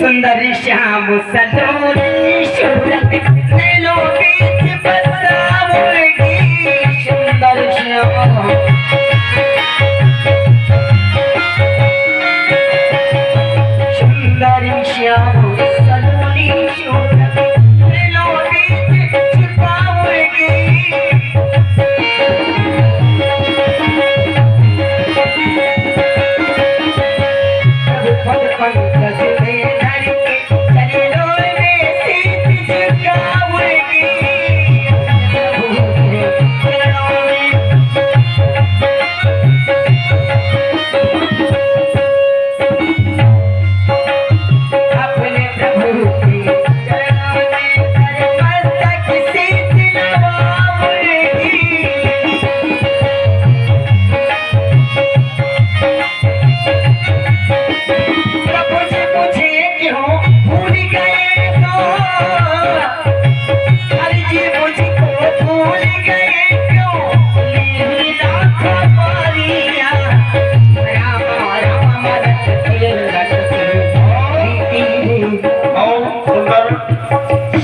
सुंदर श्याम सलोनी शोभत नैनो बीच बसावगी सुंदर श्याम सुंदर श्याम सलोनी शोभत नैनो बीच छुपावगी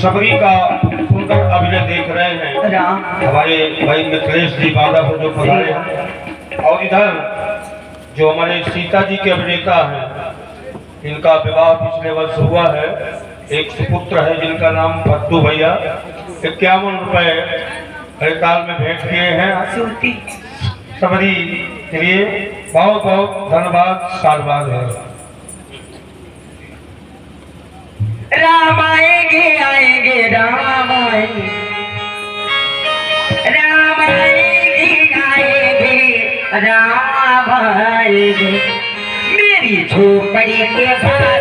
सबरी का सुंदर अभिनय देख रहे हैं हमारे भाई मिथिलेश जी बांदा को जो पधारे हैं और इधर जो हमारे सीता जी के अभिनेता हैं इनका विवाह पिछले वर्ष हुआ है। एक सुपुत्र है जिनका नाम भट्टू भैया 51 रुपए हड़ताल में भेंट किए हैं। सबरी के लिए बहुत बहुत धन्यवाद साधुवाद है। राम आएंगे राम आएंगे राम आएंगे राम आएंगे मेरी झोपड़ी के बाहर